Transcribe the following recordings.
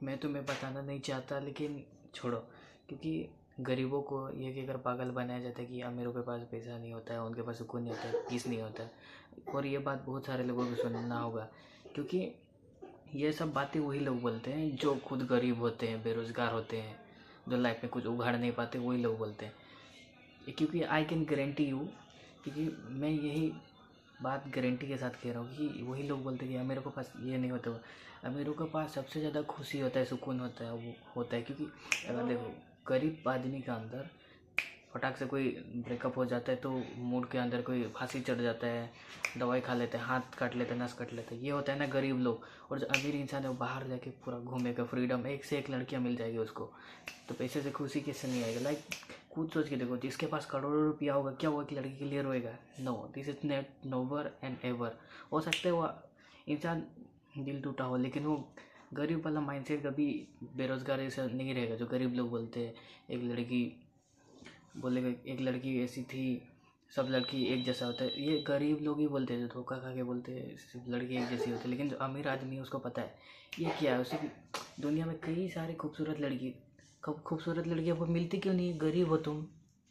मैं तुम्हें बताना नहीं चाहता, लेकिन छोड़ो। क्योंकि गरीबों को ये कहकर पागल बनाया जाता है कि अमीरों के पास पैसा नहीं होता है, उनके पास सुकून नहीं होता है, पीस नहीं होता है। और ये बात बहुत सारे लोगों को सुनना होगा, क्योंकि ये सब बातें वही लोग बोलते हैं जो खुद गरीब होते हैं, बेरोज़गार होते हैं, जो लाइफ में कुछ उगाड़ नहीं पाते, वही लोग बोलते हैं। क्योंकि आई कैन गारंटी यू, क्योंकि मैं यही बात गारंटी के साथ कह रहा हूँ कि वही लोग बोलते हैं कि अमीरों के पास ये नहीं होता। अमीरों के पास सबसे ज़्यादा खुशी होता है, सुकून होता है, वो होता है। क्योंकि अगर देखो, गरीब आदमी का अंदर फटाक से कोई ब्रेकअप हो जाता है तो मूड के अंदर कोई फांसी चढ़ जाता है, दवाई खा लेते हैं, हाथ काट लेते हैं, नस काट लेते हैं, ये होता है ना गरीब लोग। और जो अमीर इंसान है वो बाहर जाके पूरा घूमेगा, फ्रीडम, एक से एक लड़कियां मिल जाएगी उसको। तो पैसे से खुशी किससे नहीं आएगा? लाइक खुद सोच के देखो, जिसके पास करोड़ों रुपया होगा, क्या वो एक लड़की के लिए रोएगा? No, this is not never and ever. हो सकता है वो इंसान दिल टूटा हो, लेकिन वो गरीब वाला माइंडसेट कभी बेरोजगारी से नहीं रहेगा। जो गरीब लोग बोलते हैं एक लड़की बोलेगा, एक लड़की ऐसी थी, सब लड़की एक जैसा होता है, ये गरीब लोग ही बोलते हैं, जो धोखा खा के बोलते हैं सिर्फ लड़की एक जैसी होती है। लेकिन जो अमीर आदमी है उसको पता है ये क्या है। उसे दुनिया में कई सारी खूबसूरत लड़की, खूबसूरत लड़की आपको मिलती क्यों नहीं? गरीब हो तुम,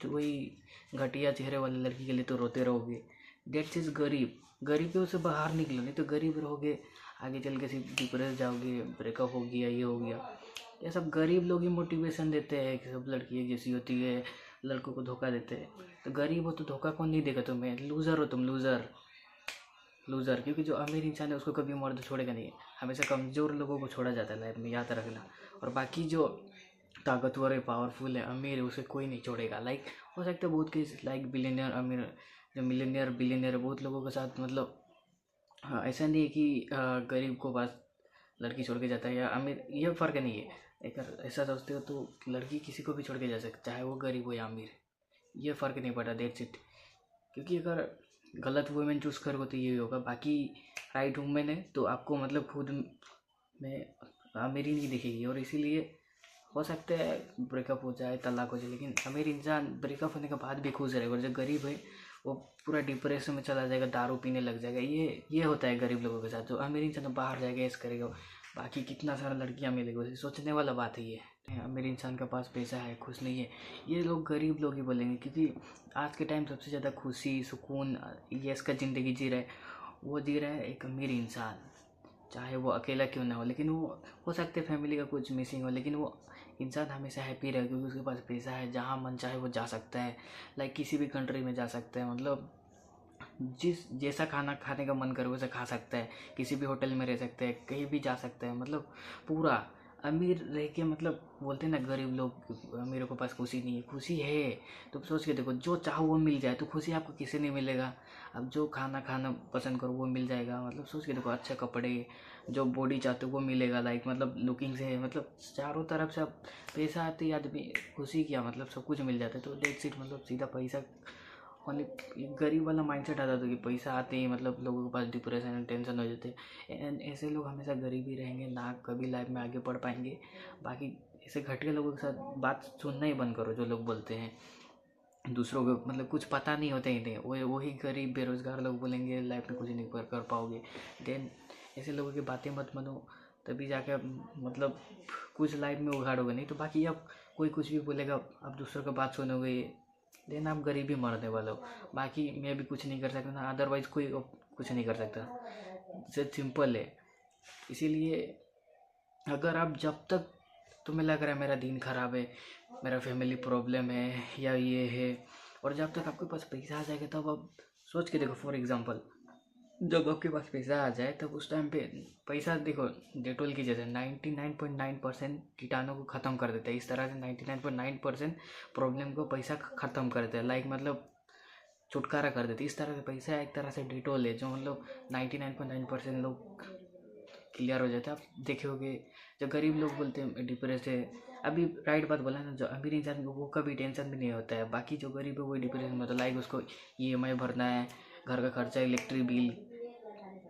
तो वही घटिया चेहरे वाली लड़की के लिए तो रोते रहोगे। डेट्स इज गरीब। गरीबी से बाहर निकलो, नहीं तो गरीब रहोगे, आगे चल के सिर्फ डिप्रेस जाओगे, ब्रेकअप हो गया, ये हो गया। ये सब गरीब लोग ही मोटिवेशन देते हैं कि सब लड़की एक जैसी होती है, लड़कों को धोखा देते हैं। तो गरीब हो तो धोखा कौन नहीं देगा तुम्हें? लूज़र हो तुम, लूज़र, लूज़र। क्योंकि जो अमीर इंसान है उसको कभी मर्द छोड़ेगा नहीं, हमेशा कमज़ोर लोगों को छोड़ा जाता है लाइफ में, याद रखना। और बाकी जो ताकतवर है, पावरफुल है, अमीर है, उसे कोई नहीं छोड़ेगा। लाइक हो सकता है बहुत केस, लाइक बिलियनियर, अमीर, जो मिलियनियर बिलियनियर है, बहुत लोगों के साथ, मतलब हाँ, ऐसा नहीं है कि गरीब को पास लड़की छोड़ के जाता है या अमीर, ये फ़र्क नहीं है। अगर ऐसा सोचते हो तो लड़की किसी को भी छोड़ के जा सकती है, चाहे वो गरीब हो या अमीर, ये फ़र्क नहीं पड़ता, दैट्स इट। क्योंकि अगर गलत वुमेन चूज़ करोगे तो यही होगा। बाकी राइट वुमेन है तो आपको मतलब खुद में अमीरी नहीं दिखेगी, और इसीलिए हो सकता है ब्रेकअप हो जाए, तलाक हो जाए, लेकिन अमीर इंसान ब्रेकअप होने के बाद भी खुश रहेगा। और जो गरीब है वो पूरा डिप्रेशन में चला जाएगा, दारू पीने लग जाएगा। ये होता है गरीब लोगों के साथ। जो अमीर इंसान बाहर जाएगा, ऐसा करेगा, बाकी कितना सारा लड़कियां मिलेगी उसे, सोचने वाला बात है ये। अमीर इंसान के पास पैसा है, खुश नहीं है, ये लोग गरीब लोग ही बोलेंगे। क्योंकि आज के टाइम सबसे ज़्यादा खुशी, सुकून, यश का ज़िंदगी जी रहा है, वो जी रहा है एक अमीर इंसान। चाहे वो अकेला क्यों ना हो, लेकिन वो हो सकता है फैमिली का कुछ मिसिंग हो, लेकिन वो इंसान हमेशा हैप्पी रहे, क्योंकि उसके पास पैसा है, जहाँ मन चाहे वो जा सकता है। लाइक किसी भी कंट्री में जा सकता है, मतलब जिस जैसा खाना खाने का मन करे वैसा खा सकता है, किसी भी होटल में रह सकता है, कहीं भी जा सकता है, मतलब पूरा। अमीर रह के, मतलब बोलते हैं ना गरीब लोग, अमीरों के पास खुशी नहीं है, खुशी है। तो सोच के देखो, जो चाहो वो मिल जाए तो खुशी आपको किसी नहीं मिलेगा। अब जो खाना खाना पसंद करो वो मिल जाएगा, मतलब सोच के देखो, अच्छे कपड़े, जो बॉडी चाहते हो वो मिलेगा। लाइक मतलब लुकिंग से, मतलब चारों तरफ से अब पैसा आते ही आदमी खुशी क्या, मतलब सब कुछ मिल जाता है। तो डेट्स इट, मतलब सीधा पैसा ओनली। गरीब वाला माइंडसेट आता था कि पैसा आते ही मतलब लोगों के पास डिप्रेशन एंड टेंशन हो जाते हैं, एंड ऐसे लोग हमेशा गरीब ही रहेंगे ना, कभी लाइफ में आगे बढ़ पाएंगे। बाकी ऐसे घटिया लोगों के साथ बात सुनना ही बंद करो, जो लोग बोलते हैं दूसरों को, मतलब कुछ पता नहीं होता ही नहीं, वही गरीब बेरोजगार लोग बोलेंगे लाइफ में कुछ नहीं कर पाओगे। देन ऐसे लोगों की बातें मत मानो, तभी जाके आप मतलब कुछ लाइफ में उगाड़ोगे, नहीं तो बाकी अब कोई कुछ भी बोलेगा, आप दूसरों का बात सुनोगे, देन आप गरीबी मरने वाले हो। बाकी मैं भी कुछ नहीं कर सकता ना, अदरवाइज कोई कुछ नहीं कर सकता, सिंपल है। इसीलिए अगर आप, जब तक तुम्हें लग रहा है मेरा दिन खराब है, मेरा फैमिली प्रॉब्लम है या ये है, और जब तक आपके पास पैसा आ जाएगा तब आप सोच के देखो। फॉर एग्जांपल, जब आपके पास पैसा आ जाए तब उस टाइम पे पैसा देखो, डेटोल की जैसे 99.9% कीटाणु को ख़त्म कर देता है, इस तरह से 99.9% प्रॉब्लम को पैसा ख़त्म कर देता है। लाइक मतलब छुटकारा कर देती है। इस तरह से पैसा एक तरह से डिटोल है, जो मतलब 99.9% लोग क्लियर हो जाते हैं। आप देखे होगे जो गरीब लोग बोलते हैं डिप्रेस है, अभी राइट बात बोला ना, जो अमीर इंसान को वो कभी टेंशन भी नहीं होता है। बाकी जो गरीब है वो डिप्रेशन में होता है। लाइक उसको EMI भरना है, घर का खर्चा, इलेक्ट्रिक बिल,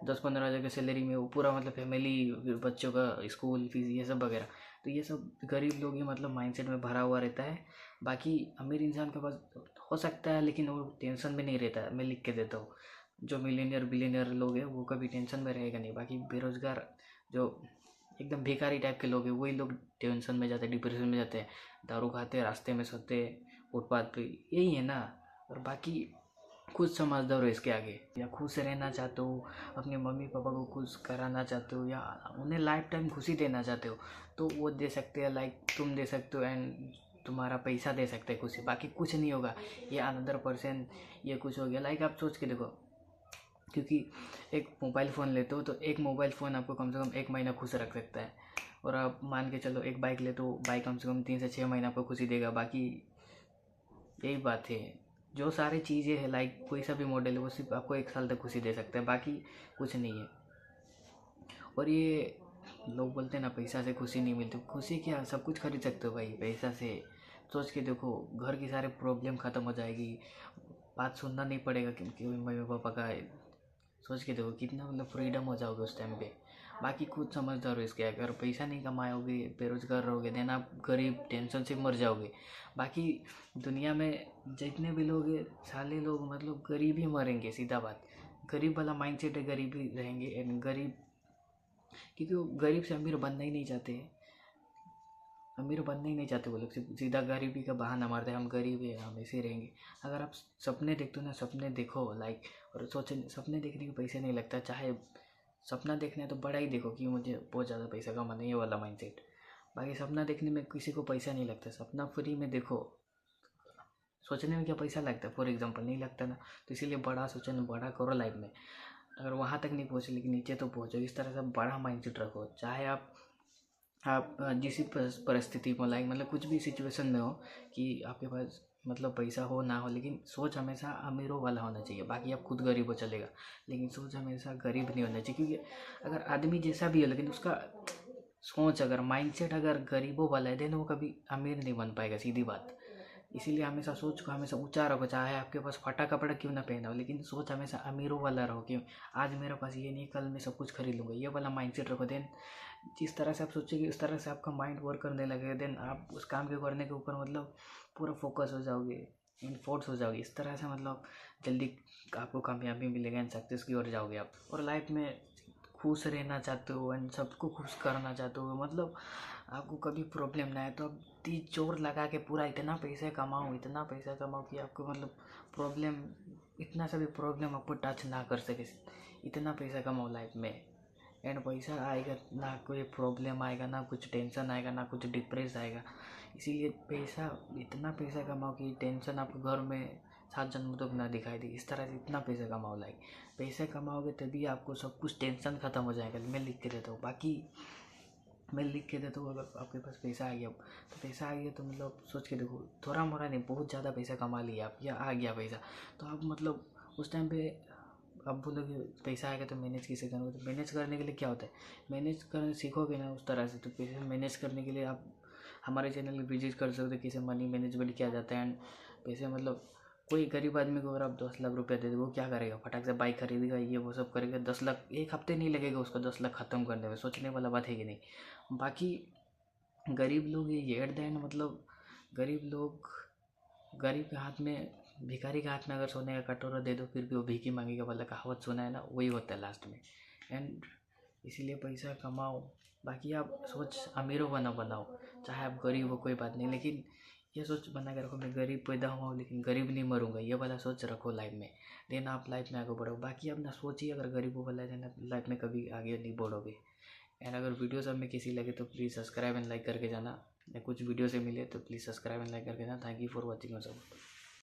10-15 हज़ार की सैलरी में वो पूरा, मतलब फैमिली, बच्चों का स्कूल फीस, ये सब वगैरह। तो ये सब गरीब लोग ही मतलब माइंडसेट में भरा हुआ रहता है। बाकी अमीर इंसान के पास हो सकता है, लेकिन वो टेंशन भी नहीं रहता है। मैं लिख के देता हूँ, जो मिलीनियर बिलीनियर लोग हैं वो कभी टेंशन में रहेगा नहीं। बाकी बेरोजगार जो एकदम भिखारी टाइप के लोग हैं, वही लोग टेंशन में जाते हैं, डिप्रेशन में जाते हैं, दारू खाते, रास्ते में सोते, फुटपाथ पे, यही है ना। और बाकी खुद समझदार हो इसके आगे, या खुश रहना चाहते हो, अपने मम्मी पापा को खुश कराना चाहते हो, या उन्हें लाइफ टाइम खुशी देना चाहते हो, तो वो दे सकते हैं, लाइक तुम दे सकते हो, एंड तुम्हारा पैसा दे सकते हैं खुशी, बाकी कुछ नहीं होगा। ये अनदर पर्सन, ये कुछ हो गया, लाइक आप सोच के देखो, क्योंकि एक मोबाइल फ़ोन लेते हो तो एक मोबाइल फ़ोन आपको कम से कम 1 महीना खुश रख सकता है, और आप मान के चलो एक बाइक ले तो बाइक कम से कम 3 से 6 महीना आपको खुशी देगा। बाकी यही बात है, जो सारी चीज़ें हैं, लाइक कोई सा भी मॉडल है, वो सिर्फ आपको 1 साल तक खुशी दे सकता है, बाकी कुछ नहीं है। और ये लोग बोलते हैं ना पैसा से खुशी नहीं मिलती, खुशी क्या, सब कुछ खरीद सकते हो भाई पैसा से। सोच के देखो, घर की सारे प्रॉब्लम ख़त्म हो जाएगी, बात सुनना नहीं पड़ेगा क्योंकि मम्मी पापा का। सोच के देखो कितना मतलब फ्रीडम हो जाओगे उस टाइम पे। बाकी खुद समझदार हो इसके, अगर पैसा नहीं कमाओगे, बेरोजगार रहोगे, देन आप गरीब टेंशन से मर जाओगे। बाकी दुनिया में जितने भी लोग हैं, सारे लोग मतलब गरीब ही मरेंगे, सीधा बात। गरीब वाला माइंडसेट है, गरीब ही रहेंगे, एंड गरीब, क्योंकि वो गरीब से अमीर बनना ही नहीं चाहते, अमीर बनना ही नहीं चाहते वो लोग, सीधा गरीबी का बहाना मारते हैं, हम गरीब हैं, हम ऐसे ही रहेंगे। अगर आप सपने देखते हो ना, सपने देखो लाइक, और सोचे, सपने देखने के पैसे नहीं लगता, चाहे सपना देखना है तो बड़ा ही देखो कि मुझे बहुत ज़्यादा पैसा कमाना है, ये वाला माइंडसेट। बाकी सपना देखने में किसी को पैसा नहीं लगता, सपना फ्री में देखो। सोचने में क्या पैसा लगता है, फॉर एग्जाम्पल नहीं लगता ना, तो इसीलिए बड़ा सोचना, बड़ा करो लाइफ में। अगर वहाँ तक नहीं पहुँचे लेकिन नीचे तो पहुँचो, इस तरह से बड़ा माइंडसेट रखो। चाहे आप जिस परिस्थिति में, लाइक मतलब कुछ भी सिचुएशन में हो, कि आपके पास मतलब पैसा हो ना हो, लेकिन सोच हमेशा अमीरों वाला होना चाहिए। बाकी आप खुद गरीब हो चलेगा, लेकिन सोच हमेशा गरीब नहीं होना चाहिए, क्योंकि अगर आदमी जैसा भी हो, लेकिन उसका सोच, अगर माइंडसेट अगर गरीबों वाला है, देन वो कभी अमीर नहीं बन पाएगा, सीधी बात। इसीलिए हमेशा सोच को हमेशा ऊंचा रखो, चाहे आपके पास फटा कपड़ा क्यों ना पहना हो, लेकिन सोच हमेशा अमीरों वाला रहो, कि आज मेरे पास ये नहीं, कल मैं सब कुछ खरीद लूँगा, ये वाला माइंडसेट रखो। देन जिस तरह से आप सोचोगे, उस तरह से आपका माइंड वर्क करने लगेगा, देन आप उस काम के करने के ऊपर मतलब पूरा फोकस हो जाओगे, इन फोर्स हो जाओगे, इस तरह से मतलब जल्दी आपको कामयाबी मिलेगा, एंड सक्सेस की ओर जाओगे आप। और लाइफ में खुश रहना चाहते हो, एंड सबको खुश करना चाहते हो, मतलब आपको कभी प्रॉब्लम ना आए, तो आप तीज जोर लगा के पूरा इतना पैसा कमाओ, इतना पैसा कमाओ कि आपको मतलब प्रॉब्लम, इतना सा भी प्रॉब्लम आपको टच ना कर सके, इतना पैसा कमाओ लाइफ में। एंड पैसा आएगा ना, कोई प्रॉब्लम आएगा ना, कुछ टेंशन आएगा ना, कुछ डिप्रेस आएगा। इसीलिए पैसा, इतना पैसा कमाओ कि टेंशन आपको घर में 7 जन्म तक ना दिखाई दे, इस तरह से इतना पैसा कमाओ। लाइक पैसे कमाओगे तभी आपको सब कुछ टेंशन ख़त्म हो जाएगा। मैं लिख के देता हूँ, बाकी मैं लिख के देता हूँ, अगर आपके पास पैसा आ गया तो पैसा आ गया तो मतलब सोच के देखो, थोड़ा मोड़ा नहीं, बहुत ज़्यादा पैसा कमा लिया आप, या आ गया पैसा, तो आप मतलब उस टाइम पे आप बोलोगे पैसा आएगा तो मैनेज कैसे करोगे। तो मैनेज करने के लिए क्या होता है, मैनेज करना सीखोगे ना उस तरह से, तो पैसे मैनेज करने के लिए आप हमारे चैनल पर विजिट कर सकते हो, कैसे मनी मैनेजमेंट किया जाता है। एंड पैसे मतलब कोई गरीब आदमी को अगर आप 10 लाख रुपया दे दो, वो क्या करेगा, फटाक से बाइक खरीदेगा, ये वो सब करेगा, 10 लाख 1 हफ्ते नहीं लगेगा उसका 10 लाख ख़त्म करने में, सोचने वाला बात है कि नहीं। बाकी गरीब लोग ये एट द एंड मतलब गरीब लोग, गरीब के हाथ में, भिखारी के हाथ में अगर सोने का कटोरा दे दो फिर भी वो भीख ही मांगेगा वाला कहावत सुना है ना, वही होता है लास्ट में। एंड इसीलिए पैसा कमाओ। बाकी आप सोच अमीरों बना बनाओ, चाहे आप गरीब हो कोई बात नहीं, लेकिन ये सोच बना के रखो, मैं गरीब पैदा हुआ हूँ लेकिन गरीब नहीं मरूंगा, ये वाला सोच रखो लाइफ में। देन आप लाइफ में आगे बढ़ो। बाकी अपना सोचिए, अगर गरीबों वाला है ना, लाइफ में कभी आगे नहीं बढ़ोगे। एंड अगर वीडियो सब में किसी लगे तो प्लीज़ सब्सक्राइब एंड लाइक करके जाना, या कुछ वीडियो से मिले तो प्लीज़ सब्सक्राइब एंड लाइक करके जाना। Thank you for watching. सब